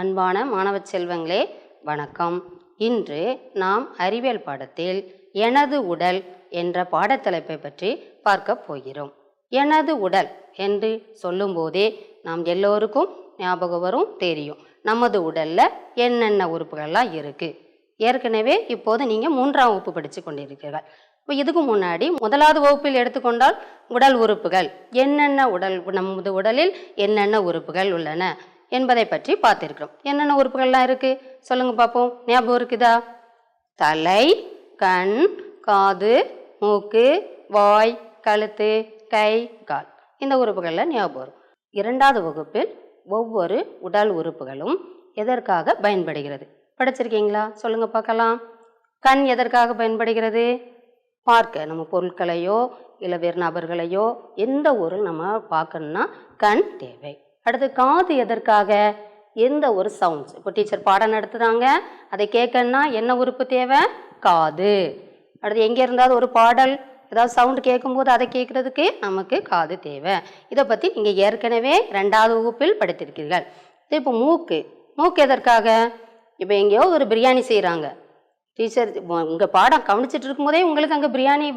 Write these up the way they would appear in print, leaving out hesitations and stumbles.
அன்பான மாணவ செல்வங்களே வணக்கம். இன்று நாம் அறிவியல் பாடத்தில் எனது உடல் என்ற பாடத்தலைப்பை பற்றி பார்க்க போகிறோம். எனது உடல் என்று சொல்லும்போதே நாம் எல்லோருக்கும் ஞாபகம் வரும், தெரியும் நமது உடல்ல என்னென்ன உறுப்புகள்லாம் இருக்கு. ஏற்கனவே இப்போது நீங்கள் 3ஆம் வகுப்பு படித்து கொண்டிருக்கிறீர்கள். இப்போ இதுக்கு முன்னாடி 1வது வகுப்பில் எடுத்துக்கொண்டால் உடல் உறுப்புகள் என்னென்ன, நமது உடலில் என்னென்ன உறுப்புகள் உள்ளன என்பதை பற்றி பார்த்திருக்கிறோம். என்னென்ன உறுப்புகள்லாம் இருக்கு சொல்லுங்க பார்ப்போம். ஞாபகம் இருக்குதா? தலை, கண், காது, மூக்கு, வாய், கழுத்து, கை, கால், இந்த உறுப்புகள்ல ஞாபகம் வரும். 2வது வகுப்பில் ஒவ்வொரு உடல் உறுப்புகளும் எதற்காக பயன்படுகிறது படிச்சிருக்கீங்களா? சொல்லுங்க பார்க்கலாம். கண் எதற்காக பயன்படுகிறது? பார்க்க, நம்ம பொருட்களையோ இல்லை வேறு நபர்களையோ எந்த ஒரு நம்ம பார்க்கணும்னா கண் தேவை. அடுத்து காது எதற்காக? எந்த ஒரு சவுண்ட்ஸ், இப்போ டீச்சர் பாடம் நடத்துகிறாங்க அதை கேட்கணும்னா என்ன உறுப்பு தேவை? காது. அடுத்து எங்கே இருந்தாலும் ஒரு பாடல் ஏதாவது சவுண்டு கேட்கும்போது அதை கேட்குறதுக்கு நமக்கு காது தேவை. இதை பற்றி நீங்கள் ஏற்கனவே 2வது வகுப்பில் படித்திருக்கிறீர்கள். இப்போ மூக்கு, மூக்கு எதற்காக? இப்போ எங்கேயோ ஒரு பிரியாணி செய்கிறாங்க, டீச்சர் உங்கள் பாடம் கவனிச்சிட்டு இருக்கும்போதே உங்களுக்கு அங்கே பிரியாணி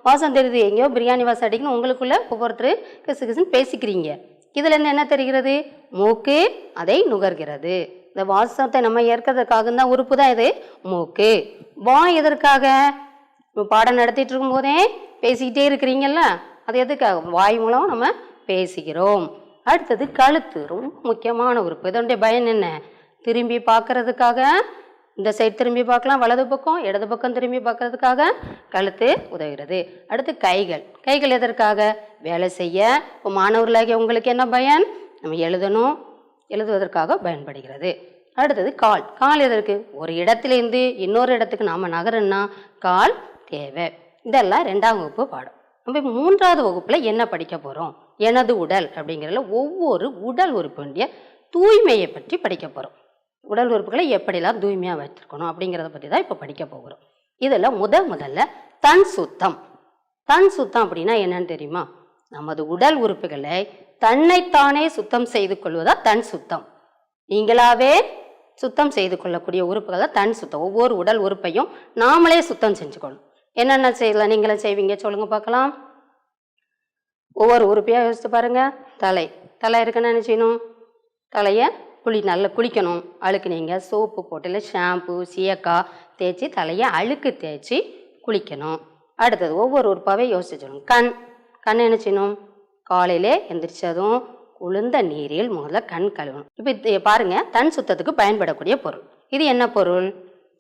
வாசம் தெரியுது, எங்கேயோ பிரியாணி வாசம் அடிக்கணும், உங்களுக்குள்ளே ஒவ்வொருத்தர் கிசு கிசுன்னு பேசிக்கிறீங்க. இதுலேருந்து என்ன தெரிகிறது? மூக்கு அதை நுகர்கிறது. இந்த வாசத்தை நம்ம ஏற்கிறதுக்காக தான் உறுப்பு தான் இது மூக்கு. வாய் எதற்காக? இப்போ பாடம் நடத்திட்டு இருக்கும்போதே பேசிக்கிட்டே இருக்கிறீங்கல்ல, அது எதுக்காக? வாய் மூலம் நம்ம பேசிக்கிறோம். அடுத்தது கழுத்து, ரொம்ப முக்கியமான உறுப்பு. இதனுடைய பயன் என்ன? திரும்பி பார்க்கறதுக்காக, இந்த சைடு திரும்பி பார்க்கலாம், வலது பக்கம் இடது பக்கம் திரும்பி பார்க்கறதுக்காக கழுத்து உதவுகிறது. அடுத்து கைகள், கைகள் எதற்காக? வேலை செய்ய. இப்போ மாணவர்களாகிய உங்களுக்கு என்ன பயன்? நம்ம எழுதணும், எழுதுவதற்காக பயன்படுகிறது. அடுத்தது கால், கால் எதற்கு? ஒரு இடத்துலேருந்து இன்னொரு இடத்துக்கு நாம் நகரணும்னா கால் தேவை. இதெல்லாம் 2ஆம் வகுப்பு பாடம். நம்ம 3வது வகுப்பில் என்ன படிக்க போகிறோம்? எனது உடல் அப்படிங்கிறதுல ஒவ்வொரு உடல் உறுப்புடைய தூய்மையை பற்றி படிக்க போகிறோம். உடல் உறுப்புகளை எப்படிலாம் தூய்மையாக வைத்திருக்கணும் அப்படிங்கிறத பற்றி தான் இப்போ படிக்க போகிறோம். இதில் முதல்ல தன் சுத்தம். தன் சுத்தம் அப்படின்னா என்னன்னு தெரியுமா? நமது உடல் உறுப்புகளை தன்னைத்தானே சுத்தம் செய்து கொள்வதா தன் சுத்தம். நீங்களாவே சுத்தம் செய்து கொள்ளக்கூடிய உறுப்புகள் தான் தன் சுத்தம். ஒவ்வொரு உடல் உறுப்பையும் நாமளே சுத்தம் செஞ்சுக்கணும். என்னென்ன செய்யலாம்? நீங்களே செய்வீங்க, சொல்லுங்க பார்க்கலாம். ஒவ்வொரு உறுப்பையாக யோசிச்சு பாருங்க. தலை, தலை இருக்குன்னு என்ன செய்யணும்? தலையை நல்லா குளிக்கணும். அழுக்கு நீங்கள் சோப்பு போட்டு இல்லை ஷாம்பு சீயக்காய் தேய்ச்சி தலையை அழுக்கு தேய்ச்சி குளிக்கணும். அடுத்தது ஒவ்வொரு உறுப்பாகவே யோசிச்சிடணும். கண், கண் என்ன செய்யணும்? காலையிலே எந்திரிச்சதும் குளிர்ந்த நீரில் முதல்ல கண் கழுவணும். இப்போ பாருங்க, தன் சுத்தத்துக்கு பயன்படக்கூடிய பொருள். இது என்ன பொருள்?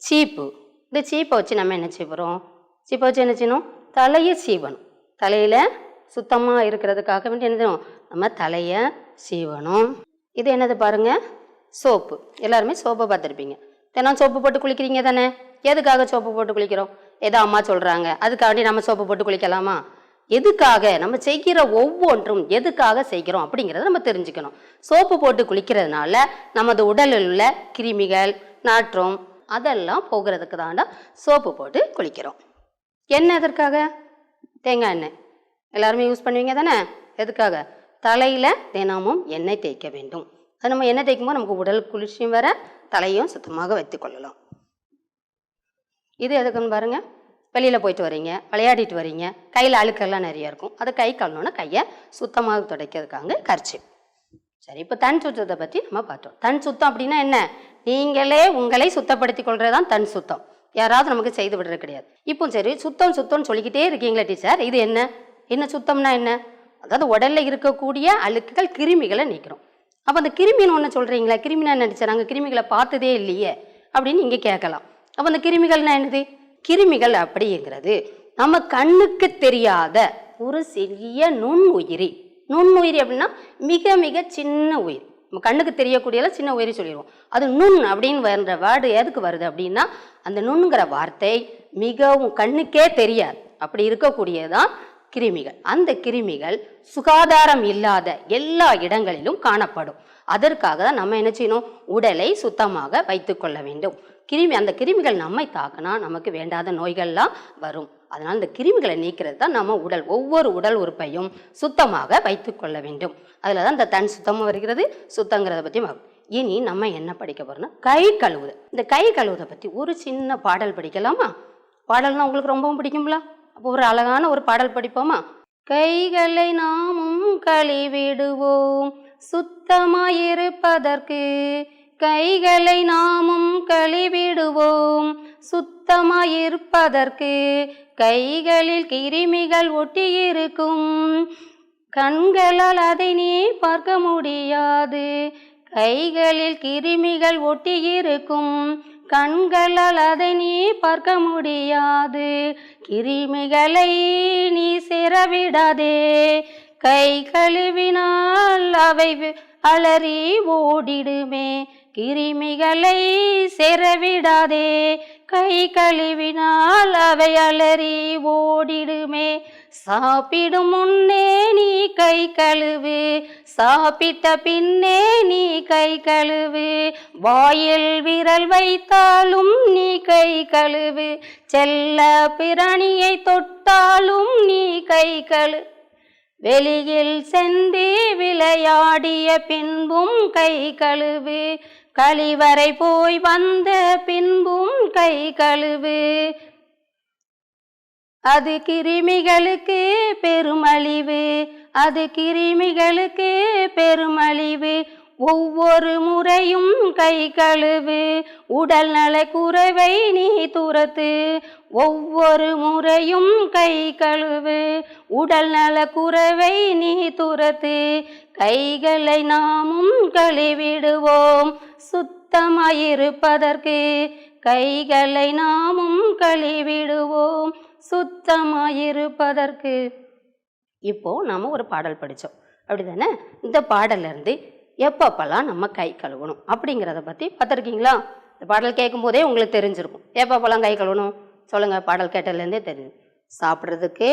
சீப்பு. இந்த சீப்பை வச்சு நம்ம என்ன செய்ய போகிறோம்? சீப்பை வச்சு என்ன செய்யணும்? தலையை சீவணும். தலையில் சுத்தமாக இருக்கிறதுக்காக வேண்டி என்ன செய்யணும்? நம்ம தலையை சீவணும். இது என்னது பாருங்க? சோப்பு. எல்லாருமே சோப்பை பார்த்துருப்பீங்க. தினம் சோப்பு போட்டு குளிக்கிறீங்க தானே? எதுக்காக சோப்பு போட்டு குளிக்கிறோம்? ஏதோ அம்மா சொல்கிறாங்க அதுக்காண்டி நம்ம சோப்பு போட்டு குளிக்கலாமா? எதுக்காக? நம்ம செய்கிற ஒவ்வொன்றும் எதுக்காக செய்கிறோம் அப்படிங்கிறத நம்ம தெரிஞ்சுக்கணும். சோப்பு போட்டு குளிக்கிறதுனால நமது உடலில் உள்ள கிருமிகள் நாற்றம் அதெல்லாம் போகிறதுக்கு தாண்டா சோப்பு போட்டு குளிக்கிறோம். எண்ணெய் எதற்காக? தேங்காய் எண்ணெய் எல்லாருமே யூஸ் பண்ணுவீங்க தானே? எதுக்காக? தலையில் தினமும் எண்ணெய் தேய்க்க வேண்டும். அது நம்ம எண்ணெய் தேய்க்கும் போது நமக்கு உடல் குளிர்ச்சியும் வர தலையும் சுத்தமாக வைத்து கொள்ளலாம். இது எதுக்குன்னு பாருங்க. வெளியில் போயிட்டு வரீங்க, விளையாடிட்டு வரீங்க, கையில் அழுக்கெல்லாம் நிறைய இருக்கும், அதை கை கழுவணுன்னா கையை சுத்தமாக துடைக்கிறதுக்காக கர்ச்சீப். சரி, இப்போ தன் சுத்தத்தை பற்றி நம்ம பார்த்தோம். தன் சுத்தம் அப்படின்னா என்ன? நீங்களே உங்களை சுத்தப்படுத்தி கொள்றதுதான் தன் சுத்தம். யாராவது நமக்கு செய்து விடுறது கிடையாது. இப்போ சரி, சுத்தம் சுத்தம்னு சொல்லிக்கிட்டே இருக்கீங்களா டீச்சர், இது என்ன? என்ன சுத்தம்னா என்ன? அதாவது உடல்ல இருக்கக்கூடிய அழுக்குகள் கிருமிகளை நீக்கிறோம். அப்போ அந்த கிருமின்னு ஒன்று சொல்கிறீங்களா? கிருமினா என்ன டீச்சர்? நாங்கள் கிருமிகளை பார்த்ததே இல்லையே அப்படின்னு நீங்கள் கேட்கலாம். அப்போ அந்த கிருமிகள்னா என்னது? கிருமிகள் அப்படிங்கிறது நம்ம கண்ணுக்கு தெரியாத ஒரு சிறிய நுண்ணுயிரி. நுண்ணுயிரி அப்படின்னா மிக மிக சின்ன உயிர். நம்ம கண்ணுக்கு தெரியக்கூடியல சின்ன உயிரி சொல்லிடுவோம். அது நுண் அப்படின்னு வர்ற வேர்டு எதுக்கு வருது அப்படின்னா, அந்த நுண்ணுங்கிற வார்த்தை மிகவும் கண்ணுக்கே தெரியாது. அப்படி இருக்கக்கூடியதான் கிருமிகள். அந்த கிருமிகள் சுகாதாரம் இல்லாத எல்லா இடங்களிலும் காணப்படும். அதற்காக தான் நம்ம என்ன செய்யணும்? உடலை சுத்தமாக வைத்து கொள்ள வேண்டும். அந்த கிருமிகள் நம்மை தாக்கினா நமக்கு வேண்டாத நோய்கள்லாம் வரும். அதனால் இந்த கிருமிகளை நீக்கிறது தான் நம்ம ஒவ்வொரு உடல் உறுப்பையும் சுத்தமாக வைத்து கொள்ள வேண்டும். அதில் தான் இந்த தன் சுத்தமும் வருகிறது. சுத்தங்கிறத பற்றி இனி நம்ம என்ன படிக்க போறோம்னா கை கழுவுதல். இந்த கை கழுவுதை பற்றி ஒரு சின்ன பாடல் படிக்கலாமா? பாடல்னா உங்களுக்கு ரொம்பவும் பிடிக்கும்ல? அப்போ ஒரு அழகான ஒரு பாடல் படிப்போமா? கைகளை நாமும் கழுவிடுவோம் சுத்தமாயிருப்பதற்கு, கைகளை நாமும் கழுவிடுவோம் சுத்தமாயிருப்பதற்கு, கைகளில் கிருமிகள் ஒட்டியிருக்கும் கண்களால் அதை நீ பார்க்க முடியாது, கைகளில் கிருமிகள் ஒட்டியிருக்கும் கண்களால் அதை நீ பார்க்க முடியாது, கிருமிகளை நீ சேரவிடாதே, கை கழுவினால் அவை அலறி ஓடிடுமே, கிருமிகளை சேரவிடாதே, கை கழுவினால் அவை அலறி ஓடிடுமே, சாப்பிடும் முன்னே நீ கை கழுவு, சாப்பிட்ட பின்னே நீ கை கழுவு, வாயில் விரல் வைத்தாலும் நீ கை கழுவு, செல்ல பிராணியை தொட்டாலும் நீ கை கழு, வெளியில் சென்று விளையாடிய பின்பும் கை கழுவு, கழிவறை போய் வந்த பின்பும் கை கழுவு, அது கிருமிகளுக்கு பெருமழிவு, அது கிருமிகளுக்கு பெருமழிவு, ஒவ்வொரு முறையும் கை கழுவு, உடல் நலக்குறைவை நீ துரத்து, ஒவ்வொரு முறையும் கை கழுவு, உடல் நலக்குறைவை நீ துரத்து, கைகளை நாமும் கழுவிடுவோம் சுத்தமாயிருப்பதற்கு, கைகளை நாமும் கழுவிடுவோம் சுத்தமாயிருப்பதற்கு. இப்போ நாம ஒரு பாடல் படித்தோம் அப்படிதானே? இந்த பாடல்ல இருந்து எப்பப்பெல்லாம் நம்ம கை கழுவணும் அப்படிங்கிறத பற்றி பார்த்துருக்கீங்களா? இந்த பாடல் கேட்கும் போதே உங்களுக்கு தெரிஞ்சிருக்கும் எப்பப்பெல்லாம் கை கழுவணும். சொல்லுங்க, பாடல் கேட்டதுலேருந்தே தெரியும். சாப்பிட்றதுக்கு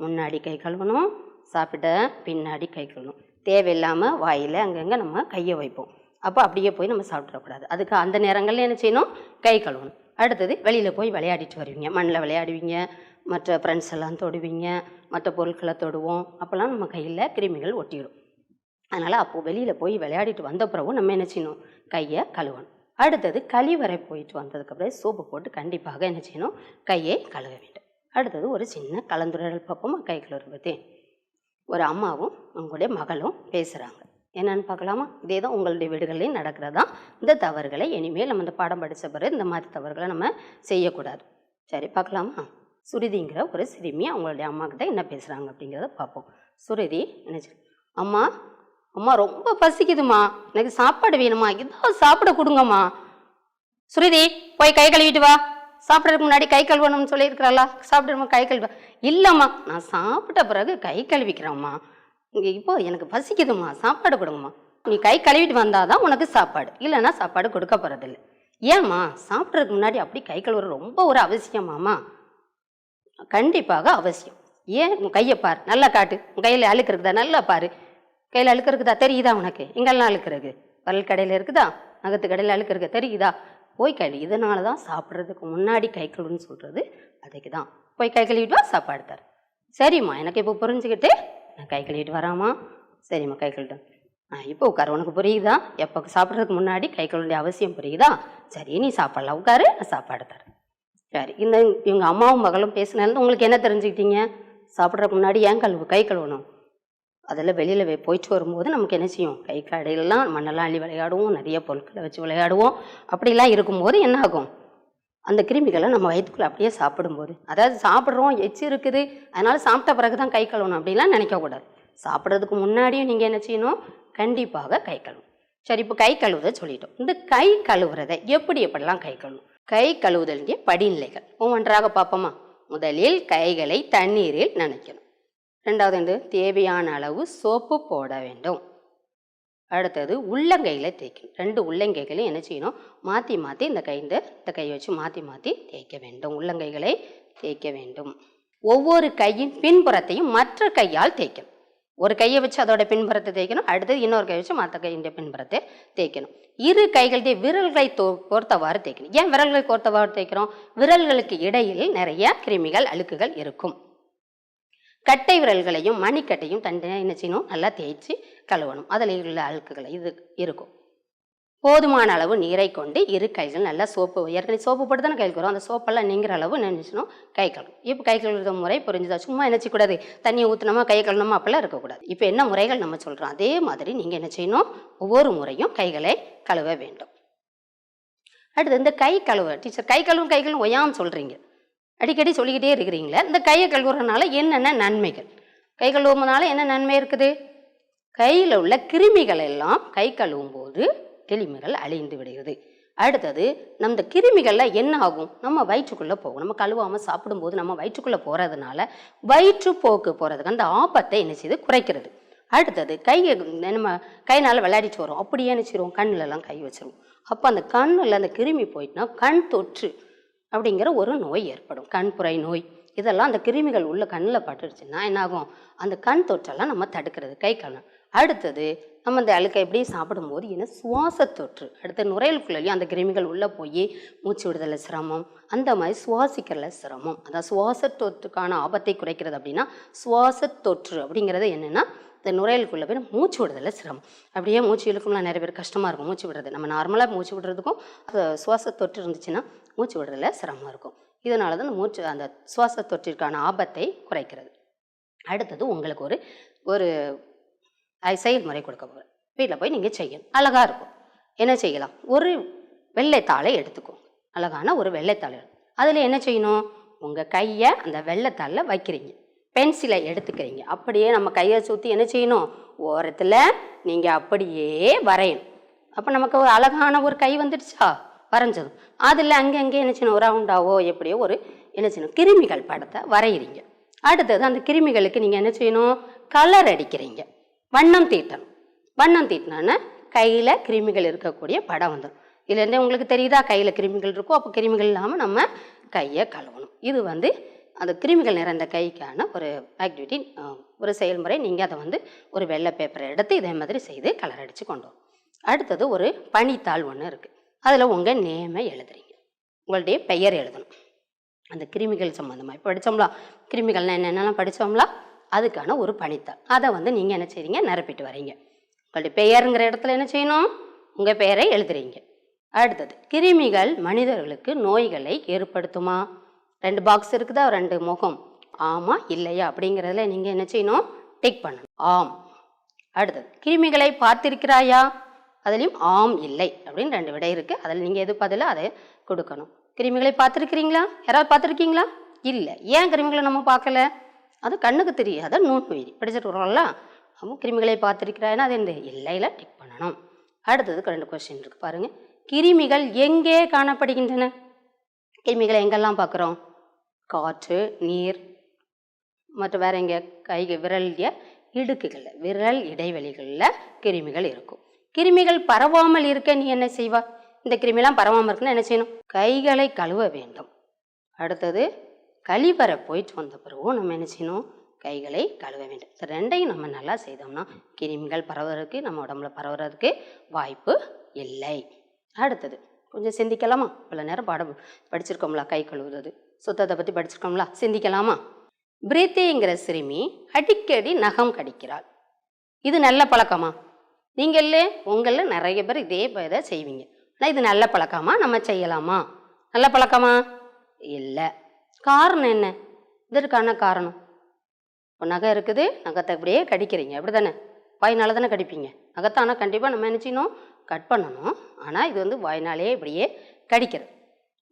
முன்னாடி கை கழுவணும், சாப்பிட்ட பின்னாடி கை கழுவணும். தேவையில்லாமல் வாயில் அங்கங்கே நம்ம கையை வைப்போம். அப்போ அப்படியே போய் நம்ம சாப்பிட்றக்கூடாது. அதுக்கு அந்த நேரங்களில் என்ன செய்யணும்? கை கழுவணும். அடுத்தது வெளியில் போய் விளையாடிட்டு வருவீங்க, மண்ணில் விளையாடுவீங்க, மற்ற ஃப்ரெண்ட்ஸ் எல்லாம் தொடுவீங்க, மற்ற பொருட்களை தொடுவோம். அப்போல்லாம் நம்ம கையில் கிருமிகள் ஒட்டிடும். அதனால் அப்போது வெளியில் போய் விளையாடிட்டு வந்த பிறகு நம்ம என்ன செய்யணும்? கையை கழுவணும். அடுத்தது கழிவறை போயிட்டு வந்ததுக்கப்புறம் சோப்பு போட்டு கண்டிப்பாக என்ன செய்யணும்? கையை கழுவ வேண்டும். அடுத்தது ஒரு சின்ன கலந்துரையாடல் பார்ப்போமா கை கழுவுறத பற்றி? ஒரு அம்மாவும் அவங்களுடைய மகளும் பேசுகிறாங்க. என்னன்னு பார்க்கலாமா? இதே தான் உங்களுடைய வீடுகள்லையும் நடக்கிறதா. இந்த தவறுகளை இனிமேல் நம்ம இந்த பாடம் படித்த பிறகு இந்த மாதிரி தவறுகளை நம்ம செய்யக்கூடாது. சரி, பார்க்கலாமா? சுருதிங்கிற ஒரு சிறுமி அவங்களுடைய அம்மா கிட்ட என்ன பேசுகிறாங்க அப்படிங்கிறத பார்ப்போம். சுருதி நினைச்சு, அம்மா அம்மா ரொம்ப பசிக்குதுமா, எனக்கு சாப்பாடு வேணுமா, ஏதாவது சாப்பிட கொடுங்கம்மா. சுருதி, போய் கை கழுவிட்டு வா, சாப்பிட்றதுக்கு முன்னாடி கை கழுவணும்னு சொல்லியிருக்கிறாளா? சாப்பிடுமா, கை கழுவ. இல்லைம்மா, நான் சாப்பிட்ட பிறகு கை கழுவிக்கிறேம்மா, இங்கே இப்போ எனக்கு பசிக்குதுமா, சாப்பாடு கொடுங்கம்மா. நீ கை கழுவிட்டு வந்தாதான் உனக்கு சாப்பாடு, இல்லைன்னா சாப்பாடு கொடுக்க போகிறதில்ல. ஏம்மா, சாப்பிட்றதுக்கு முன்னாடி அப்படி கை கழுவுற ரொம்ப ஒரு அவசியமாம்மா? கண்டிப்பாக அவசியம். ஏன்? உன் கையை பாரு, நல்லா காட்டு, உன் கையில் அழுக்கு இருக்குதா, நல்லா பாரு. கையில் அழுக்கு இருக்குதா, தெரியுதா உனக்கு? எங்கெல்லாம் அழுக்கு இருக்கு? பரல் கடையில் இருக்குதா, நகத்து கடையில் அழுக்கு இருக்கு, தெரியுதா? போய் கழுவி. இதனால தான் சாப்பிட்றதுக்கு முன்னாடி கை கழுவுன்னு சொல்கிறது அதுக்கு தான். போய் கை கழுவிட்டு வா, சாப்பாடு தர. சரிம்மா, எனக்கு இப்போ புரிஞ்சுக்கிட்டு நான் கை கழுவிட்டு வராமா? சரிம்மா, கை கழுவிட்டேன். இப்போ உட்காரு, உனக்கு புரியுதா? எப்போ சாப்பிட்றதுக்கு முன்னாடி கை கழுவுடைய அவசியம் புரியுதா? சரி, நீ சாப்பிடலாம், உட்காரு, நான் சாப்பாடு தரேன். சரி, இந்த இவங்க அம்மாவும் மகளும் பேசினாலும் உங்களுக்கு என்ன தெரிஞ்சுக்கிட்டீங்க? சாப்பிட்றதுக்கு முன்னாடி ஏன் கை கழுவணும்? அதில் வெளியில் போயிட்டு வரும்போது நமக்கு என்ன செய்யும்? கை கடையிலலாம் மண்ணெல்லாம் அள்ளி விளையாடுவோம், நிறைய பொருட்களை வச்சு விளையாடுவோம். அப்படிலாம் இருக்கும்போது என்ன ஆகும்? அந்த கிருமிகளை நம்ம வயிற்றுக்குள்ளே அப்படியே சாப்பிடும்போது, அதாவது சாப்பிட்றோம், எச்சு இருக்குது, அதனால் சாப்பிட்ட பிறகு தான் கை கழுவணும் அப்படிலாம் நினைக்கக்கூடாது. சாப்பிட்றதுக்கு முன்னாடியும் நீங்கள் என்ன செய்யணும்? கண்டிப்பாக கை கழுவணும். சரி, இப்போ கை கழுவுதை சொல்லிட்டோம். இந்த கை கழுவுறதை எப்படிலாம் கை கழுவணும்? கை கழுவுதலுடைய படிநிலைகள் ஒவ்வொன்றாக பார்ப்போமா? முதலில் கைகளை தண்ணீரில் நனைக்கணும். ரெண்டாவது தேவையான அளவு சோப்பு போட வேண்டும். அடுத்தது உள்ளங்கையில் தேய்க்கணும். 2 உள்ளங்கைகளையும் என்ன செய்யணும்? மாற்றி மாற்றி இந்த கையை வச்சு மாற்றி தேய்க்க வேண்டும். உள்ளங்கைகளை தேய்க்க வேண்டும். ஒவ்வொரு கையின் பின்புறத்தையும் மற்ற கையால் தேய்க்கணும். ஒரு கையை வச்சு அதோட பின்புறத்தை தேய்க்கணும், அடுத்தது இன்னொரு கை வச்சு மற்ற கையினுடைய பின்புறத்தை தேய்க்கணும். இரு கைகளுடைய விரல்களை கோர்த்தவாறு தேய்க்கணும். ஏன் விரல்களை கோர்த்தவாறு தேய்க்கிறோம்? விரல்களுக்கு இடையில் நிறைய கிருமிகள், அழுக்குகள் இருக்கும். கட்டை விரல்களையும் மணிக்கட்டையும் தனியாக என்ன செய்யணும்? நல்லா தேய்ச்சி கழுவணும். அதில் உள்ள அழுக்குகளை இது இருக்கும். போதுமான அளவு நீரை கொண்டு இரு கைகள் நல்லா சோப்பு, ஏற்கனவே சோப்பு போட்டு தானே கைக்கு வரும், அந்த சோப்பெல்லாம் நீங்கிற அளவு நினைச்சணும் கை கழுவும். இப்போ கை கழுவுற முறை புரிஞ்சுதா? சும்மா என்ன செய்யக்கூடாது, தண்ணியை ஊற்றினோமா கை கழுவணுமா அப்பெல்லாம் இருக்கக்கூடாது. இப்போ என்ன முறைகள் நம்ம சொல்கிறோம் அதே மாதிரி நீங்கள் என்ன செய்யணும், ஒவ்வொரு முறையும் கைகளை கழுவ வேண்டும். அடுத்து இந்த கை கழுவ, டீச்சர் கை கழுவும் ஒய்யாமல் சொல்கிறீங்க, அடிக்கடி சொல்லிக்கிட்டே இருக்கிறீங்களே. இந்த கையை கழுவுறதுனால என்னென்ன நன்மைகள், கை கழுவுறதுனால என்ன நன்மை இருக்குது? கையில் உள்ள கிருமிகள் எல்லாம் கை கழுவும் போது கிருமிகள் அழிந்து விடுகிறது. அடுத்தது நம்ம கிருமிகள்லாம் என்ன ஆகும், நம்ம வயிற்றுக்குள்ளே போகும். நம்ம கழுவாமல் சாப்பிடும்போது நம்ம வயிற்றுக்குள்ளே போகிறதுனால வயிற்றுப்போக்கு போகிறதுக்கு அந்த ஆபத்தை என்ன செய்து குறைக்கிறது. அடுத்தது நம்ம கைனால் விளையாடிட்டு வரோம், அப்படியே என்ன செய்வோம், கண்ணிலலாம் கை வச்சிருவோம். அப்போ அந்த கண்ணில் அந்த கிருமி போயிட்டுனா கண் தொற்று அப்படிங்கிற ஒரு நோய் ஏற்படும், கண்புரை நோய். இதெல்லாம் அந்த கிருமிகள் உள்ள கண்ணில் பட்டுருச்சுன்னா என்னாகும், அந்த கண் தொற்றெல்லாம் நம்ம தடுக்கிறது கை கண். அடுத்தது நம்ம அந்த அழுக்கை எப்படி சாப்பிடும்போது என்ன சுவாச தொற்று, அடுத்த நுரையீரலுக்குள்ளேயும் அந்த கிருமிகள் உள்ளே போய் மூச்சு விடுதலை சிரமம், அந்த மாதிரி சுவாசிக்கிறதுல சிரமம். அதான் சுவாச தொற்றுக்கான ஆபத்தை குறைக்கிறது. அப்படின்னா சுவாச தொற்று அப்படிங்கிறது என்னென்னா இந்த நுரையீரலுக்குள்ளே போய் மூச்சு விடுதலை சிரமம். அப்படியே மூச்சு இழுக்கும்லாம் நிறைய பேர் கஷ்டமாக இருக்கும் மூச்சு விடுறது. நம்ம நார்மலாக மூச்சு விடுறதுக்கும் சுவாச தொற்று இருந்துச்சுன்னா மூச்சு விடுறதுல சிரமம் இருக்கும். இதனால தான் அந்த சுவாச தொற்றிற்கான ஆபத்தை குறைக்கிறது. அடுத்தது உங்களுக்கு ஒரு செயல்முறை கொடுக்க போகிறேன், வீட்டில் போய் நீங்கள் செய்யணும், அழகாக இருக்கும். என்ன செய்யலாம், ஒரு வெள்ளைத்தாளை எடுத்துக்கோங்க, அழகான ஒரு வெள்ளைத்தாளை அதில் என்ன செய்யணும், உங்கள் கையை அந்த வெள்ளைத்தாளில் வைக்கிறீங்க, பென்சிலை எடுத்துக்கிறீங்க, அப்படியே நம்ம கையை சுற்றி என்ன செய்யணும், ஓரத்தில் நீங்கள் அப்படியே வரையணும். அப்போ நமக்கு ஒரு அழகான ஒரு கை வந்துடுச்சா, வரைஞ்சதும் அதில் அங்கே என்ன செய்யணும், ஒரு ரவுண்டாவோ எப்படியோ ஒரு என்ன செய்யணும், கிருமிகள் படத்தை வரைகிறீங்க. அடுத்தது அந்த கிருமிகளுக்கு நீங்கள் என்ன செய்யணும், கலர் அடிக்கிறீங்க, வண்ணம் தீட்டணும். வண்ணம் தீட்டினா கையில் கிருமிகள் இருக்கக்கூடிய படம் வந்துடும். இதுலேருந்தே உங்களுக்கு தெரியுதா, கையில் கிருமிகள் இருக்கும், அப்போ கிருமிகள் இல்லாமல் நம்ம கையை கழுவணும். இது அந்த கிருமிகள் நிறைந்த கைக்கான ஒரு ஆக்டிவிட்டி, ஒரு செயல்முறை. நீங்கள் அதை ஒரு வெள்ளை பேப்பரை எடுத்து இதே மாதிரி செய்து கலர் அடித்து கொண்டு வரும். அடுத்தது ஒரு பனித்தாள் ஒன்று இருக்குது, அதில் உங்கள் நேமை எழுதுறீங்க, உங்களுடைய பெயர் எழுதணும். அந்த கிருமிகள் சம்மந்தமாக இப்போ படித்தோம்லா, கிருமிகள்லாம் என்னென்னலாம் படித்தோம்லா, அதுக்கான ஒரு பனித்தாள். அதை நீங்கள் என்ன செய்றீங்க, நிரப்பிட்டு வரீங்க. உங்களுடைய பெயருங்கிற இடத்துல என்ன செய்யணும், உங்கள் பெயரை எழுதுறீங்க. அடுத்தது கிருமிகள் மனிதர்களுக்கு நோய்களை ஏற்படுத்துமா, 2 பாக்ஸ் இருக்குதா, 2 முகம், ஆமாம் இல்லையா அப்படிங்கிறதுல நீங்கள் என்ன செய்யணும், டிக் பண்ணணும், ஆம். அடுத்தது கிருமிகளை பார்த்திருக்கிறாயா, அதுலேயும் ஆம் இல்லை அப்படின்னு 2 விடை இருக்குது, அதில் நீங்கள் எது பதிலோ அதை கொடுக்கணும். கிருமிகளை பார்த்துருக்கிறீங்களா, யாராவது பார்த்துருக்கீங்களா, இல்லை. ஏன் கிருமிகளை நம்ம பார்க்கல, அது கண்ணுக்கு தெரியாத நுண்ணுயிரி, படிச்சுட்டு வரோம்ல. அவங்க கிருமிகளை பார்த்துருக்கிறாங்கன்னா அது என்ன, இல்லையில டிக் பண்ணணும். அடுத்ததுக்கு 2 கொஸ்டின் இருக்குது பாருங்கள். கிருமிகள் எங்கே காணப்படுகின்றன, கிருமிகளை எங்கெல்லாம் பார்க்குறோம், காற்று, நீர், மற்றும் வேற எங்கே, விரல் இடுக்குகளில், விரல் இடைவெளிகளில் கிருமிகள் இருக்கும். கிருமிகள் பரவாமல் இருக்க நீ என்ன செய்வா, இந்த கிருமிலாம் பரவாமல் இருக்குன்னா என்ன செய்யணும், கைகளை கழுவ வேண்டும். அடுத்தது கழிவறை போயிட்டு வந்த பிறகு நம்ம என்ன செய்யணும், கைகளை கழுவ வேண்டும். இந்த 2ஐயும் நம்ம நல்லா செய்தோம்னா கிருமிகள் பரவுறதுக்கு, நம்ம உடம்புல பரவுறதுக்கு வாய்ப்பு இல்லை. அடுத்தது கொஞ்சம் சிந்திக்கலாமா, இவ்வளோ நேரம் பாடம் படிச்சிருக்கோம்ல, கை கழுவுறது சுத்தத்தை பற்றி படிச்சிருக்கோம்ல, சிந்திக்கலாமா. பிரீத்திங்கிற சிறுமி அடிக்கடி நகம் கடிக்கிறாள், இது நல்ல பழக்கமா, உங்களில் நிறைய பேர் இதே இதை செய்வீங்க, ஆனால் இது நல்ல பழக்கமா, நம்ம செய்யலாமா, நல்ல பழக்கமா இல்லை. காரணம் என்ன, இதற்கான காரணம், இப்போ நகை இருக்குது, நகத்தை அப்படியே கடிக்கிறீங்க, அப்படி தானே, வாய்னால தானே கடிப்பீங்க நகத்தை, ஆனால் கண்டிப்பாக நம்ம என்ன செய்யணும், கட் பண்ணணும். ஆனால் இது வாய்னாலே இப்படியே கடிக்கிறது.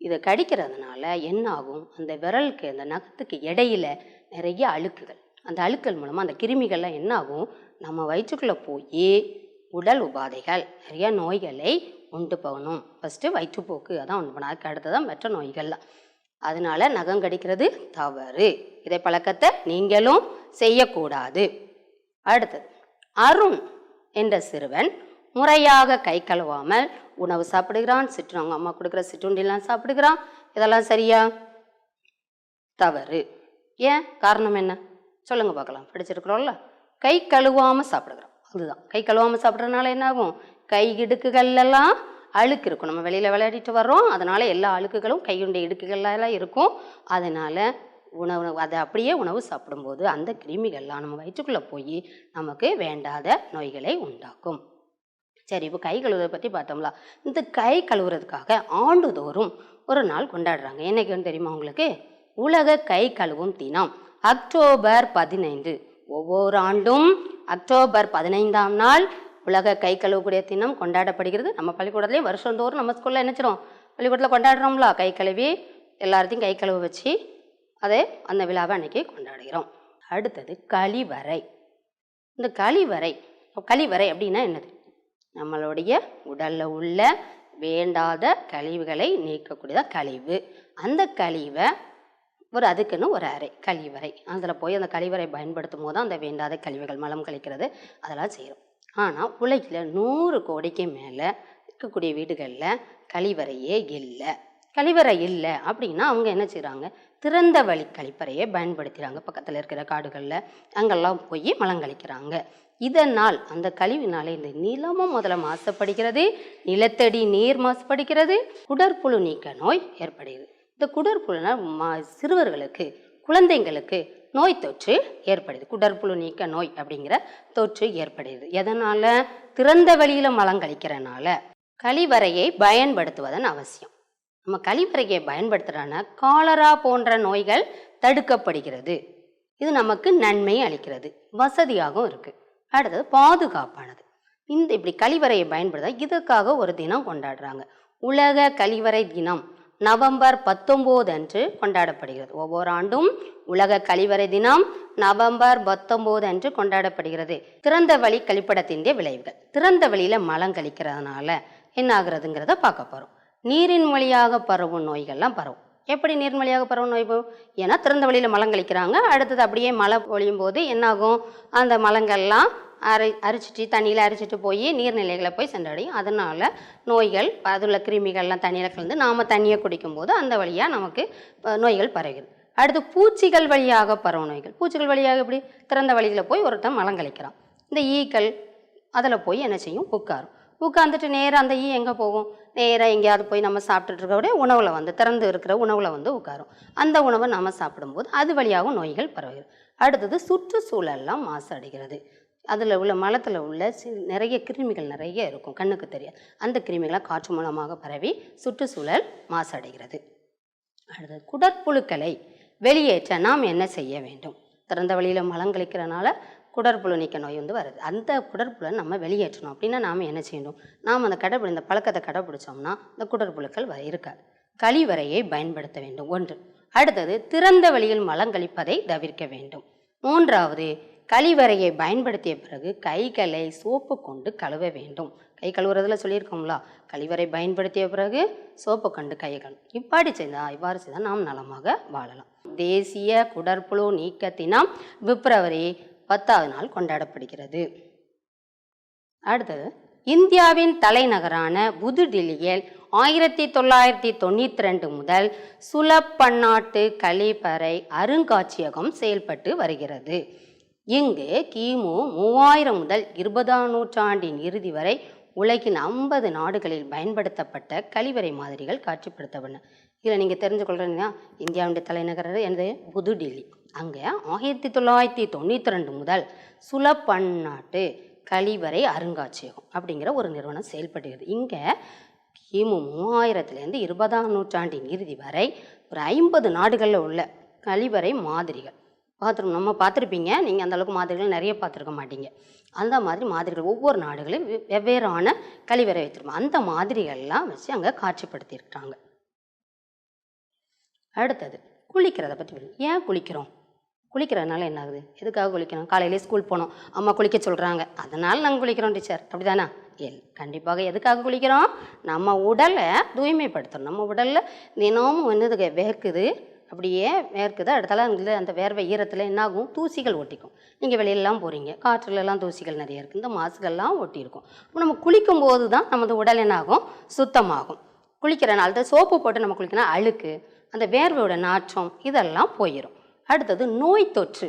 இதை கடிக்கிறதுனால என்ன ஆகும், அந்த விரலுக்கு அந்த நகத்துக்கு இடையில நிறைய அழுக்குகள், அந்த அழுக்கள் மூலமாக அந்த கிருமிகள்லாம் என்ன ஆகும், நம்ம வயிற்றுக்குள்ளே போய் உடல் உபாதைகள், நிறைய நோய்களை உண்டு போகணும். ஃபஸ்ட்டு வயிற்றுப்போக்கு அதான் உண்டு பண்ணணும், அதுக்கு அடுத்ததான் மற்ற நோய்கள்லாம். அதனால நகம் கடிக்கிறது தவறு, இதை பழக்கத்தை நீங்களும் செய்யக்கூடாது. அடுத்தது அருண் என்ற சிறுவன் முறையாக கை கழுவாமல் உணவு சாப்பிடுகிறான், அவங்க அம்மா கொடுக்குற சிற்றுண்டிலாம் சாப்பிடுகிறான், இதெல்லாம் சரியா, தவறு. ஏன், காரணம் என்ன சொல்லுங்க பார்க்கலாம், படிச்சிருக்கிறோம்ல, கை கழுவாமல் சாப்பிடுகிறோம், அதுதான் கை கழுவாமல் சாப்பிட்றதுனால என்ன ஆகும், கை இடுக்குகள்லாம் அழுக்கு இருக்கும், நம்ம வெளியில் விளையாடிட்டு வர்றோம், அதனால எல்லா அழுக்குகளும் கையுடைய இடுக்குகள்லாம் இருக்கும். அதனால அதை அப்படியே உணவு சாப்பிடும்போது அந்த கிருமிகள்லாம் நம்ம வயிற்றுக்குள்ளே போய் நமக்கு வேண்டாத நோய்களை உண்டாக்கும். சரி, இப்போ கை கழுவுறதை பற்றி பார்த்தோம்ல. இந்த கை கழுவுறதுக்காக ஆண்டுதோறும் ஒரு நாள் கொண்டாடுறாங்க. என்னைக்குன்னு தெரியுமா உங்களுக்கு? உலக கை கழுவும் தினம் அக்டோபர் 15. ஒவ்வொரு ஆண்டும் அக்டோபர் 15ஆம் நாள் உலக கை கழுவக்கூடிய தினம் கொண்டாடப்படுகிறது. நம்ம பள்ளிக்கூடத்துலேயே வருஷந்தோறும் நம்ம ஸ்கூலில் நினச்சிரும் பள்ளிக்கூடத்தில் கொண்டாடுறோம்ல, கை கழுவி எல்லாத்தையும் கை கழுவ வச்சு அந்த விழாவை அன்னைக்கு கொண்டாடுகிறோம். அடுத்தது கழிவறை. இந்த கழிவறை அப்படின்னா என்னது? நம்மளுடைய உடலில் உள்ள வேண்டாத கழிவுகளை நீக்கக்கூடியதான் கழிவு. அந்த கழிவை அதுக்குன்னு ஒரு அறை, கழிவறை. அதில் போய் அந்த கழிவறை பயன்படுத்தும் போது அந்த வேண்டாத கழிவுகள், மலம் கழிக்கிறது, அதெல்லாம் செய்கிறோம். ஆனால் உலகில் 100 கோடிக்கு மேலே இருக்கக்கூடிய வீடுகளில் கழிவறையே இல்லை. கழிவறை இல்லை அப்படின்னா அவங்க என்ன செய்கிறாங்க? திறந்த வழி கழிப்பறையை பயன்படுத்துகிறாங்க. பக்கத்தில் இருக்கிற காடுகளில் அங்கெல்லாம் போய் மலம் கழிக்கிறாங்க. இதனால் அந்த கழிவினாலே இந்த நிலமும் முதல்ல மாசுபடுகிறது, நிலத்தடி நீர் மாசுபடுகிறது, குடற்புழு நீக்க நோய் ஏற்படுகிறது. இந்த குடற்புழுனால் சிறுவர்களுக்கு, குழந்தைங்களுக்கு நோய் தொற்று ஏற்படுது. குடற்புழு நீக்க நோய் அப்படிங்கிற தொற்று ஏற்படுது. எதனால்? திறந்த வழியில் மலம் கழிக்கிறனால. கழிவறையை பயன்படுத்துவதன் அவசியம். நம்ம கழிவறையை பயன்படுத்துகிறோன்னா காலரா போன்ற நோய்கள் தடுக்கப்படுகிறது. இது நமக்கு நன்மை அளிக்கிறது, வசதியாகவும் இருக்குது. அடுத்தது பாதுகாப்பானது. இப்படி கழிவறையை பயன்படுத்த இதுக்காக ஒரு தினம் கொண்டாடுறாங்க. உலக கழிவறை தினம் நவம்பர் 19 அன்று கொண்டாடப்படுகிறது. ஒவ்வொரு ஆண்டும் உலக கழிவறை தினம் நவம்பர் 19 அன்று கொண்டாடப்படுகிறது. திறந்த வழி கழிப்பிடத்தின் விளைவுகள். திறந்த வழியில் மலம் கழிக்கிறதுனால என்ன ஆகுறதுங்கிறத பார்க்க போகிறோம். நீரின் வழியாக பரவும் நோய்கள்லாம் பரவும். எப்படி நீரின் வழியாக பரவும் நோய் போகும்? ஏன்னா திறந்த வழியில் மலம் கழிக்கிறாங்க. அடுத்தது அப்படியே மழை பொழியும் போது என்னாகும்? அந்த மலங்கள்லாம் அரிச்சிட்டு தண்ணியில் அரிச்சிட்டு போய் நீர்நிலைகளை போய் சென்றடையும். அதனால் நோய்கள், அதில் கிருமிகள்லாம் தண்ணியில் கலந்து நாம் தண்ணியை குடிக்கும்போது அந்த வழியாக நமக்கு நோய்கள் பரவுகிறது. அடுத்து பூச்சிகள் வழியாக பரவும் நோய்கள். பூச்சிகள் வழியாக எப்படி? திறந்த வழியில் போய் ஒருத்தன் மலம் கழிக்கிறான். இந்த ஈக்கள் அதில் போய் என்ன செய்யும்? உட்காந்துட்டு நேராக அந்த ஈ எங்கே போகும்? நேராக எங்கேயாவது போய் நம்ம சாப்பிட்டுட்டு இருக்கக்கூடிய உணவில் திறந்து இருக்கிற உணவில் உட்காரும். அந்த உணவை நம்ம சாப்பிடும்போது அது வழியாகவும் நோய்கள் பரவுகிறது. அடுத்தது சுற்றுச்சூழல்லாம் மாசு அடைகிறது. அதில் உள்ள மலத்தில் உள்ள நிறைய கிருமிகள் நிறைய இருக்கும், கண்ணுக்கு தெரியாது. அந்த கிருமிகளை காற்று மூலமாக பரவி சுற்றுச்சூழல் மாசடைகிறது. அடுத்தது குடற்புழுக்களை வெளியேற்ற நாம் என்ன செய்ய வேண்டும்? திறந்த வழியில் மலம் கழிக்கிறனால குடற்புழு நீக்க நோய் வருது. அந்த குடற்புழை நம்ம வெளியேற்றணும் அப்படின்னா நாம் என்ன செய்யணும்? நாம் இந்த பழக்கத்தை கடைப்பிடிச்சோம்னா இந்த குடற்புழுக்கள் இருக்காது. கழிவறையை பயன்படுத்த வேண்டும், ஒன்று. அடுத்தது திறந்த வழியில் மலம் கழிப்பதை தவிர்க்க வேண்டும். மூன்றாவது, கழிவறையை பயன்படுத்திய பிறகு கைகளை சோப்பு கொண்டு கழுவ வேண்டும். கை கழுவுறதுல சொல்லியிருக்கோம்ல, கழிவறை பயன்படுத்திய பிறகு சோப்பு கொண்டு கைகள். இவ்வாறு செய்தால் நாம் நலமாக வாழலாம். தேசிய குடற்புழு நீக்க தினம் பிப்ரவரி 10ஆவது நாள் கொண்டாடப்படுகிறது. அடுத்தது, இந்தியாவின் தலைநகரான புதுடில்லியில் 1992 முதல் சுலப் பன்னாட்டு கழிப்பறை அருங்காட்சியகம் செயல்பட்டு வருகிறது. இங்கு கிமு 3000 முதல் 20ஆம் நூற்றாண்டின் இறுதி வரை உலகின் 50 நாடுகளில் பயன்படுத்தப்பட்ட கழிவறை மாதிரிகள் காட்சிப்படுத்தப்பட்டன. இதில் நீங்கள் தெரிஞ்சுக்கொள்றீங்கன்னா, இந்தியாவுடைய தலைநகர் எனது புதுடில்லி. அங்கே 1992 முதல் சுலப் பன்னாட்டு கழிவறை அருங்காட்சியகம் அப்படிங்கிற ஒரு நிறுவனம் செயல்படுகிறது. இங்கே கிமு 3000லேருந்து 20ஆம் நூற்றாண்டின் இறுதி வரை ஒரு 50 நாடுகளில் உள்ள கழிவறை மாதிரிகள் நம்ம பார்த்துருப்பீங்க. நீங்கள் அந்தளவுக்கு மாதிரிகள் நிறைய பார்த்துருக்க மாட்டீங்க. அந்த மாதிரிகள் ஒவ்வொரு நாடுகளையும் வெவ்வேறான கழிவறை வைத்திருப்போம். அந்த மாதிரிகள்லாம் வச்சு அங்கே காட்சிப்படுத்தியிருக்காங்க. அடுத்தது, குளிக்கிறத பற்றி. ஏன் குளிக்கிறதுனால என்ன ஆகுது? எதுக்காக குளிக்கணும்? காலையிலே ஸ்கூல் போனோம், அம்மா குளிக்க சொல்கிறாங்க, அதனால் நாங்கள் குளிக்கிறோம் டீச்சர், அப்படி தானே? கண்டிப்பாக எதுக்காக குளிக்கிறோம்? நம்ம உடலை தூய்மைப்படுத்தணும். நம்ம உடலில் தினமும் வேர்க்குது, அப்படியே வேர்க்குது. அடுத்தால அந்த வேர்வை ஈரத்தில் என்னாகும்? தூசிகள் ஒட்டிக்கும். நீங்கள் வெளியிலலாம் போகிறீங்க, காற்றுலலாம் தூசிகள் நிறைய இருக்குது, இந்த மாசுகள்லாம் ஒட்டியிருக்கும். இப்போ நம்ம குளிக்கும் போது தான் நமது உடல் என்னாகும்? சுத்தமாகும். குளிக்கிற நாள் தான் சோப்பு போட்டு நம்ம குளிக்கணும், அழுக்கு, அந்த வேர்வையோட நாற்றம் இதெல்லாம் போயிடும். அடுத்தது, நோய் தொற்று.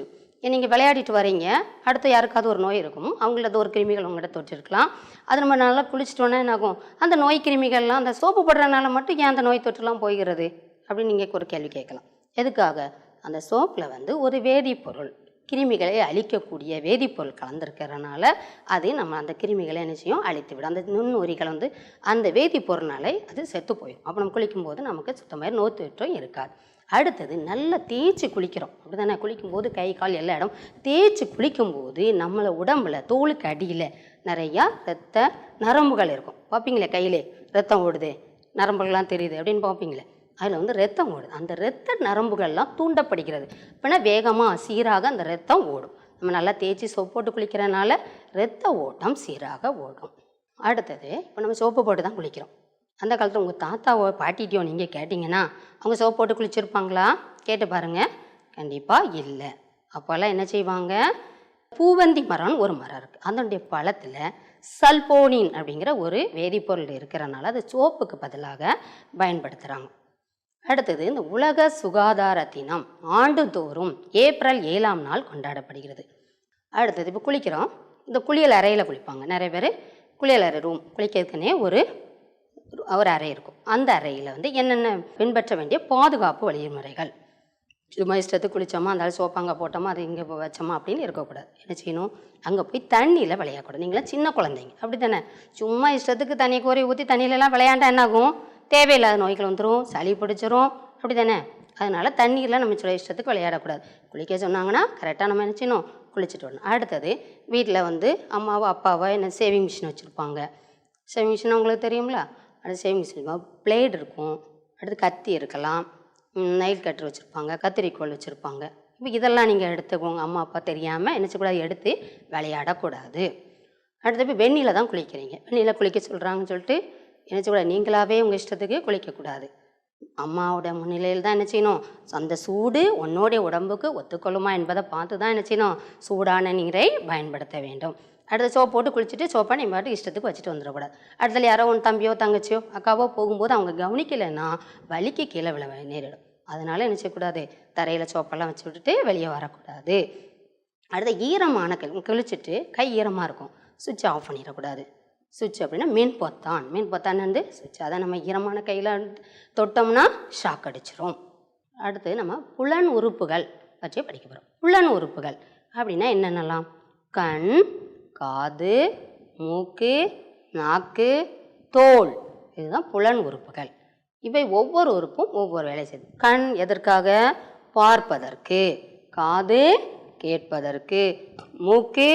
நீங்கள் விளையாடிட்டு வரீங்க, அடுத்து யாருக்காவது ஒரு நோய் இருக்கும், அவங்களது ஒரு கிருமிகள் உங்கள்கிட்ட தொற்று இருக்கலாம். அது நம்ம நல்லா குளிச்சிட்டோன்னா என்னாகும்? அந்த நோய் கிருமிகள்லாம் அந்த சோப்பு போடுறதுனால மட்டும் ஏன் அந்த நோய் தொற்றுலாம் போகிறது அப்படின்னு நீங்கள் ஒரு கேள்வி கேட்கலாம். எதுக்காக? அந்த சோப்பில் ஒரு வேதிப்பொருள் கிருமிகளை அழிக்கக்கூடிய வேதிப்பொருள் கலந்துருக்கிறதுனால அது நம்ம அந்த கிருமிகளை என்ன செய்யும் அழித்து விடும். அந்த நுண்ணுயிரிகள் வந்து அந்த வேதிப்பொருள்னாலே அது செத்து போயிடும். அப்போ நம்ம குளிக்கும்போது நமக்கு சுத்தமாக நோய் தொற்றும் இருக்காது. அடுத்தது நல்லா தேய்ச்சி குளிக்கிறோம், அப்படி தானே? குளிக்கும்போது கை கால் எல்லா இடம் தேய்ச்சி குளிக்கும்போது நம்மளை உடம்புல தோலுக்கு அடியில் நிறையா இரத்த நரம்புகள் இருக்கும். பார்ப்பீங்களே, கையிலே ரத்தம் ஓடுது, நரம்புகள்லாம் தெரியுது அப்படின்னு பார்ப்பீங்களே, அதில் வந்து ரத்தம் ஓடுது. அந்த இரத்த நரம்புகள்லாம் தூண்டப்படுகிறது. இப்போனா வேகமாக சீராக அந்த ரத்தம் ஓடும். நம்ம நல்லா தேய்ச்சி சோப்பு போட்டு குளிக்கிறனால இரத்த ஓட்டம் சீராக ஓடும். அடுத்தது, இப்போ நம்ம சோப்பு போட்டு தான் குளிக்கிறோம். அந்த காலத்தில் உங்கள் தாத்தாவோ பாட்டிட்டியோ நீங்கள் கேட்டிங்கன்னா அவங்க சோப்பு போட்டு குளிச்சிருப்பாங்களா? கேட்டு பாருங்கள், கண்டிப்பாக இல்லை. அப்போல்லாம் என்ன செய்வாங்க, பூவந்தி மரம்னு ஒரு மரம் இருக்குது, அதனுடைய பழத்தில் சல்போனின் அப்படிங்கிற ஒரு வேதிப்பொருள் இருக்கிறனால அது சோப்புக்கு பதிலாக பயன்படுத்துகிறாங்க. அடுத்தது, இந்த உலக சுகாதார தினம் ஆண்டுதோறும் ஏப்ரல் 7ஆம் நாள் கொண்டாடப்படுகிறது. அடுத்தது, இப்போ குளிக்கிறோம், இந்த குளியல் அறையில் குளிப்பாங்க நிறைய பேர். குளியல் அறை ரூம், குளிக்கிறதுக்குன்னே ஒரு அறை இருக்கும். அந்த அறையில் வந்து என்னென்ன பின்பற்ற வேண்டிய பாதுகாப்பு வழிமுறைகள், சும்மா இஷ்டத்துக்கு குளித்தோமா அந்த சோப்பாங்க போட்டோமா அது இங்கே வச்சோமா அப்படின்னு இருக்கக்கூடாது. என்ன செய்யணும், அங்கே போய் தண்ணியில் விளையாடக்கூடாது. நீங்களாம் சின்ன குழந்தைங்க அப்படி தானே, சும்மா இஷ்டத்துக்கு தண்ணி கோரி ஊற்றி தண்ணியிலலாம் விளையாண்டா என்னாகும், தேவையில்லாத நோய்கள் வந்துடும், சளி பிடிச்சிரும், அப்படி தானே? அதனால் தண்ணீரில் நம்ம சொல்ல இஷ்டத்துக்கு விளையாடக்கூடாது. குளிக்க சொன்னாங்கன்னா கரெக்டாக நம்ம என்ன செய்யணும், குளிச்சுட்டு வரணும். அடுத்தது, வீட்டில் வந்து அம்மாவோ அப்பாவோ என்ன சேவிங் மிஷின் வச்சுருப்பாங்க. சேவிங் மிஷின் உங்களுக்கு தெரியுங்களா? அடுத்து சேவிங் மிஷின் பிளேடு இருக்கும், அடுத்து கத்தி இருக்கலாம், நெயில் கட்டர் வச்சுருப்பாங்க, கத்திரிக்கோள் வச்சுருப்பாங்க. இப்போ இதெல்லாம் நீங்கள் எடுத்துக்கோங்க. அம்மா அப்பா தெரியாமல் என்ன செய்யக்கூடாது, எடுத்து விளையாடக்கூடாது. அடுத்து போய் வெந்நில தான் குளிக்கிறீங்க, வெந்நில குளிக்க சொல்கிறாங்கன்னு சொல்லிட்டு என்ன செய்யக்கூடாது, நீங்களாகவே உங்கள் இஷ்டத்துக்கு குளிக்கக்கூடாது. அம்மாவோட முன்னிலையில் தான் என்ன செய்யணும், அந்த சூடு உன்னோடைய உடம்புக்கு ஒத்துக்கொள்ளுமா என்பதை பார்த்து தான் என்ன செய்யணும், சூடான நீரை பயன்படுத்த வேண்டும். அடுத்து சோப்பு போட்டு குளிச்சுட்டு சோப்பை நீ பாட்டு இஷ்டத்துக்கு வச்சுட்டு வந்துடக்கூடாது. அடுத்தது யாரோ உன் தம்பியோ தங்கச்சியோ அக்காவோ போகும்போது அவங்க கவனிக்கலைன்னா வலிக்கு கீழே விழ நேரிடும். அதனால் என்ன செய்யக்கூடாது, தரையில் சோப்பெல்லாம் வச்சு விட்டுட்டு வெளியே வரக்கூடாது. அடுத்து, ஈரமான குளிச்சுட்டு கை ஈரமாக இருக்கும், சுவிட்சை ஆஃப் பண்ணிடக்கூடாது. சுவிட்ச் அப்படின்னா மின் பொத்தான் வந்து சுவிட்ச், அதை நம்ம ஈரமான கையில் தொட்டோம்னா ஷாக் அடிச்சிரும். அடுத்து, நம்ம புலன் உறுப்புகள் பற்றி படிக்க போகிறோம். புலன் உறுப்புகள் அப்படின்னா என்னென்னலாம், கண், காது, மூக்கு, நாக்கு, தோல், இதுதான் புலன் உறுப்புகள். இவை ஒவ்வொரு உறுப்பும் ஒவ்வொரு வேலை செய்யுது. கண் எதற்காக, பார்ப்பதற்கு, காது கேட்பதற்கு, மூக்கு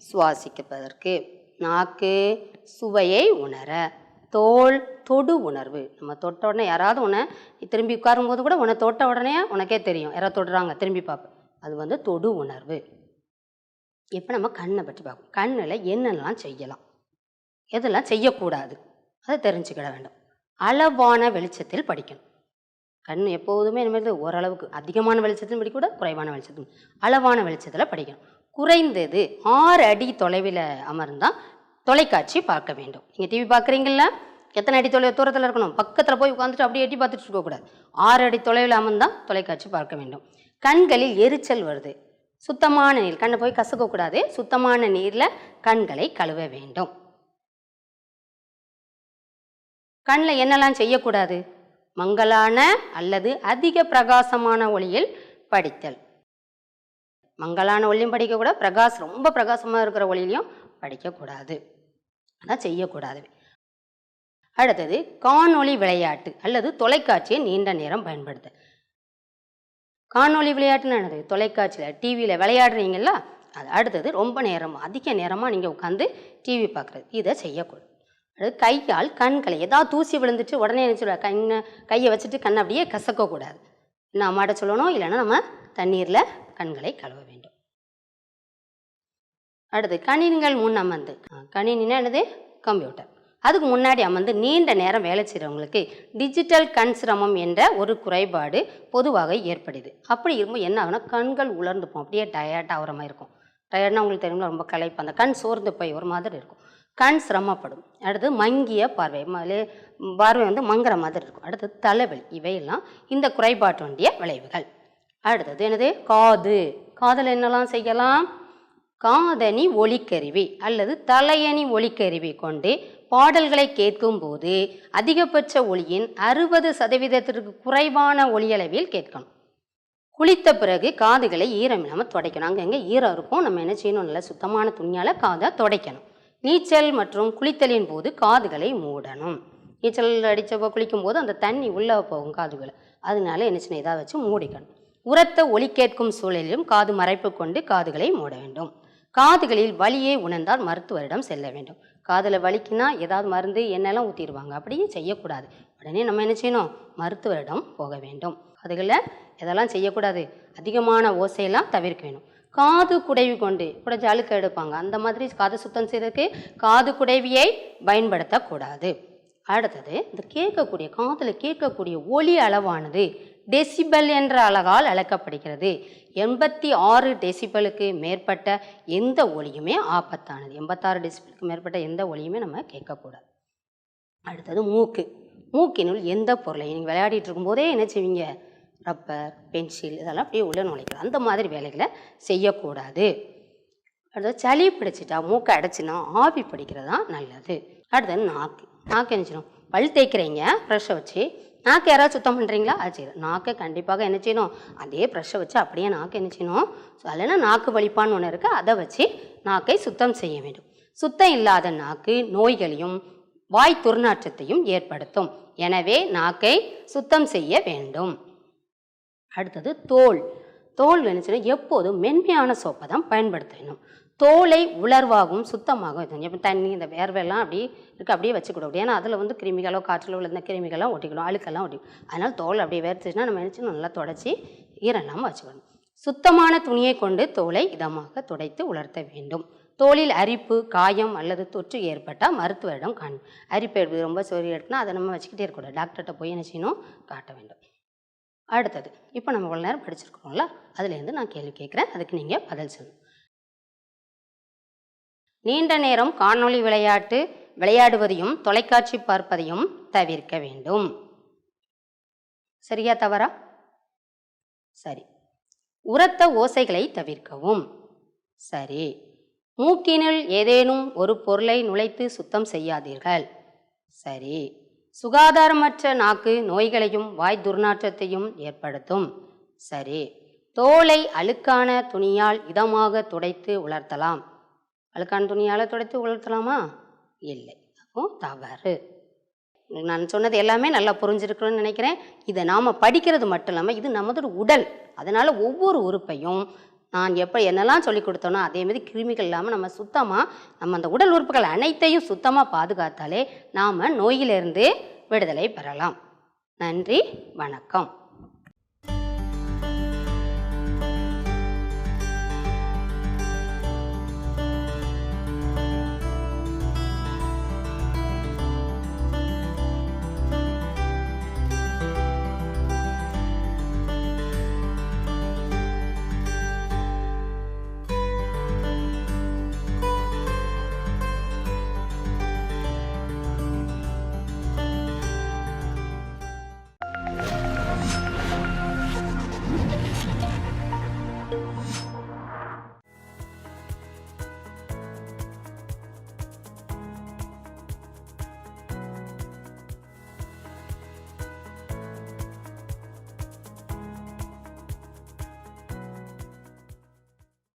சுவாசிப்பதற்கு, நாக்கு சுவையை உணர, தோல் தொடு உணர்வு, நம்ம தொட்ட உடனே யாராவது உன்னை திரும்பி உட்காரும்போது கூட உன்னை தொட்ட உடனே உனக்கே தெரியும் யாராவது தொடுறாங்க, திரும்பி பார்ப்பேன், அது வந்து தொடு உணர்வு. இப்போ நம்ம கண்ணை பற்றி பார்ப்போம். கண்ணில் என்னென்னலாம் செய்யலாம், எதெல்லாம் செய்யக்கூடாது அதை தெரிஞ்சுக்கிட வேண்டும். அளவான வெளிச்சத்தில் படிக்கணும். கண் எப்போதுமே இனிமேல் ஓரளவுக்கு அதிகமான வெளிச்சத்தில் படிக்கக்கூடாது, குறைவான வெளிச்சத்தில், அளவான வெளிச்சத்தில் படிக்கணும். குறைந்தது 6 அடி தொலைவில் அமர்ந்தால் தொலைக்காட்சி பார்க்க வேண்டும். நீங்கள் டிவி பார்க்குறீங்களா, எத்தனை அடி தூரத்தில் இருக்கணும், பக்கத்தில் போய் உட்காந்துட்டு அப்படியே எட்டி பார்த்துட்டு இருக்கக்கூடாது. 6 அடி தொலைவில் அமர்ந்தால் தொலைக்காட்சி பார்க்க வேண்டும். கண்களில் எரிச்சல் வருது, சுத்தமான நீர், கண்ணை போய் கசக்கக்கூடாது, சுத்தமான நீரில் கண்களை கழுவ வேண்டும். கண்ணில் என்னெல்லாம் செய்யக்கூடாது, மங்கலான அல்லது அதிக பிரகாசமான ஒளியில் படித்தல். மங்கலான ஒளியும் படிக்கக்கூடாது, ரொம்ப பிரகாசமாக இருக்கிற ஒளியிலையும் படிக்கக்கூடாது, அதான் செய்யக்கூடாது. அடுத்தது, காணொளி விளையாட்டு அல்லது தொலைக்காட்சியை நீண்ட நேரம் பயன்படுத்த. காணொளி விளையாட்டுன்னு என்னது, தொலைக்காட்சியில் டிவியில் விளையாடுறீங்களா அது. அடுத்தது, ரொம்ப நேரமாக அதிக நேரமாக நீங்கள் உட்காந்து டிவி பார்க்குறது, இதை செய்யக்கூடாது. அது கையால் கண்களை ஏதாவது தூசி விழுந்துட்டு உடனே என்ன சொல்லுவாங்க, கையை வச்சுட்டு கண்ணை அப்படியே கசக்கக்கூடாது. இன்னும் அம்மாட்ட சொல்லணும், இல்லைன்னா நம்ம தண்ணீரில் கண்களை கழுவ வேண்டும். அடுத்து, கணினிகள் முன் அமர்ந்து, கணினின்னா என்னது, கம்ப்யூட்டர், அதுக்கு முன்னாடி அமர்ந்து நீண்ட நேரம் வேலை செய்கிறவங்களுக்கு டிஜிட்டல் கண் சிரமம் என்ற ஒரு குறைபாடு பொதுவாக ஏற்படுது. அப்படி இருக்கும்போது என்ன ஆகுனா, கண்கள் உலர்ந்துப்போம், அப்படியே டயர்ட் ஆகிற மாதிரி இருக்கும். டயர்ட்னா உங்களுக்கு தெரியுங்களா, ரொம்ப களைப்பு, அந்த கண் சோர்ந்து போய் ஒரு மாதிரி இருக்கும், கண் சிரமப்படும். அடுத்து, மங்கிய பார்வை வந்து மங்குற மாதிரி இருக்கும். அடுத்து, தலைவலி, இவையெல்லாம் இந்த குறைபாட்டுடைய விளைவுகள். அடுத்தது என்னது, காதில் என்னெல்லாம் செய்யலாம், காதணி ஒலிக்கருவி அல்லது தலையணி ஒலிக்கருவி கொண்டு பாடல்களை கேட்கும்போது அதிகபட்ச ஒலியின் 60% குறைவான ஒலியளவில் கேட்கணும். குளித்த பிறகு காதுகளை ஈரம் இல்லாமல் துடைக்கணும். அங்கங்கே ஈரம் இருக்கும், நம்ம என்ன செய்யணும், நல்லா சுத்தமான துணியால் காதை துடைக்கணும். நீச்சல் மற்றும் குளித்தலின் போது காதுகளை மூடணும். நீச்சல் அடித்தப்போ குளிக்கும்போது அந்த தண்ணி உள்ளே போகும் காதுகளை, அதனால என்ன செய்யணும், இதாக வச்சு மூடிக்கணும். உரத்த ஒலி கேட்கும் சூழலிலும் காது மறைப்பு கொண்டு காதுகளை மூட வேண்டும். காதுகளில் வலியை உணர்ந்தால் மருத்துவரிடம் செல்ல வேண்டும். காதில் வலிக்குன்னா ஏதாவது மருந்து எண்ணெய்லாம் ஊற்றிடுவாங்க, அப்படியே செய்யக்கூடாது. உடனே நம்ம என்ன செய்யணும், மருத்துவரிடம் போக வேண்டும். காதுகளில் எதெல்லாம் செய்யக்கூடாது, அதிகமான ஓசையெல்லாம் தவிர்க்க வேண்டும். காது குடைவி கொண்டு குடைச்சி அழுக்க எடுப்பாங்க, அந்த மாதிரி காது சுத்தம் செய்வதற்கு காது குடைவியை பயன்படுத்தக்கூடாது. அடுத்தது, இந்த கேட்கக்கூடிய காதில் கேட்கக்கூடிய ஒலி அளவானது டெசிபல் என்ற அலகால் அளக்கப்படுகிறது. 86 டெசிபலுக்கு மேற்பட்ட எந்த ஒலியுமே ஆபத்தானது. 86 டெசிபலுக்கு மேற்பட்ட எந்த ஒலியுமே நம்ம கேட்கக்கூடாது. அடுத்தது மூக்கு. மூக்கினுள் எந்த பொருளை நீங்கள் விளையாடிட்டு இருக்கும்போதே என்ன செய்வீங்க, ரப்பர், பென்சில் இதெல்லாம் அப்படியே உள்ள நுழைக்கிறது, அந்த மாதிரி வேலைகளை செய்யக்கூடாது. அடுத்தது, சளி பிடிச்சிட்டா மூக்கை அடைச்சினா ஆவி பிடிக்கிறது தான் நல்லது. அடுத்தது நாக்கு. நாக்கு என்ன செய்யணும், பல் தேய்க்கிறீங்க ப்ரெஷ்ஷை வச்சு, நாக்கு யாராவது சுத்தம் பண்ணுறீங்களா, அது செய்யணும். நாக்கை கண்டிப்பாக என்ன செய்யணும், அதே ப்ரெஷ்ஷை வச்சு அப்படியே நாக்கு என்ன செய்யணும், இல்லைன்னா நாக்கு வலிப்பான்னு ஒன்று இருக்குது, அதை வச்சு நாக்கை சுத்தம் செய்ய வேண்டும். சுத்தம் இல்லாத நாக்கு நோய்களையும் வாய் துர்நாற்றத்தையும் ஏற்படுத்தும். எனவே நாக்கை சுத்தம் செய்ய வேண்டும். அடுத்தது தோல். தோல் என்ன செய்யணும், எப்போதும் மென்மையான சோப்பை தான் பயன்படுத்த வேண்டும். தோலை உலர்வாகவும் சுத்தமாகவும் இருக்கணும். எப்போ தண்ணி இந்த வேர்வெல்லாம் அப்படி இருக்குது அப்படியே வச்சுக்கூடாது, ஏன்னா அதில் வந்து கிருமிகளோ காற்றில் உள்ள இந்த கிருமிகள்லாம் ஒட்டிக்கணும், அழுக்கெல்லாம் ஒட்டிக்கணும். அதனால் தோல் அப்படியே வேர்த்துச்சுன்னா நம்ம நினச்சி நல்லா தொடச்சி ஈரம் இல்லாமல் வச்சுக்கணும். சுத்தமான துணியை கொண்டு தோலை இதமாக துடைத்து உலர்த்த வேண்டும். தோலில் அரிப்பு, காயம் அல்லது தொற்று ஏற்பட்டால் மருத்துவரிடம் காணும். அரிப்பு எடுத்து ரொம்ப சொறி எடுத்துனா அதை நம்ம வச்சுக்கிட்டே இருக்கக்கூடாது, டாக்டர்கிட்ட போய் என்ன செய்யணும், காட்ட வேண்டும். அடுத்தது, இப்போ நம்ம இவ்வளோ நேரம் படிச்சிருக்கோம்ல, அதுலேருந்து நான் கேள்வி கேட்குறேன், அதுக்கு நீங்கள் பதில் சொல்லணும். நீண்ட நேரம் காணொளி விளையாடுவதையும் தொலைக்காட்சி பார்ப்பதையும் தவிர்க்க வேண்டும். சரியா தவறா? சரி. உரத்த ஓசைகளை தவிர்க்கவும். சரி. மூக்கினுள் ஏதேனும் ஒரு பொருளை நுழைத்து சுத்தம் செய்யாதீர்கள். சரி. சுகாதாரமற்ற நாக்கு நோய்களையும் வாய் துர்நாற்றத்தையும் ஏற்படுத்தும். சரி. தோலை அழுக்கான துணியால் இதமாக துடைத்து உலர்த்தலாம். அழுக்கான துணியால் துடைத்து உலர்த்தலாமா? இல்லை, அப்போ தவறு. நான் சொன்னது எல்லாமே நல்லா புரிஞ்சிருக்கணும்னு நினைக்கிறேன். இதை நாம் படிக்கிறது மட்டும் இல்லாமல் இது நமது உடல், அதனால் ஒவ்வொரு உறுப்பையும் நான் என்னெல்லாம் சொல்லி கொடுத்தோனோ அதேமாதிரி கிருமிகள் இல்லாமல் நம்ம சுத்தமாக நம்ம அந்த உடல் உறுப்புகள் அனைத்தையும் சுத்தமாக பாதுகாத்தாலே நாம் நோயிலிருந்து விடுதலை பெறலாம். நன்றி, வணக்கம்.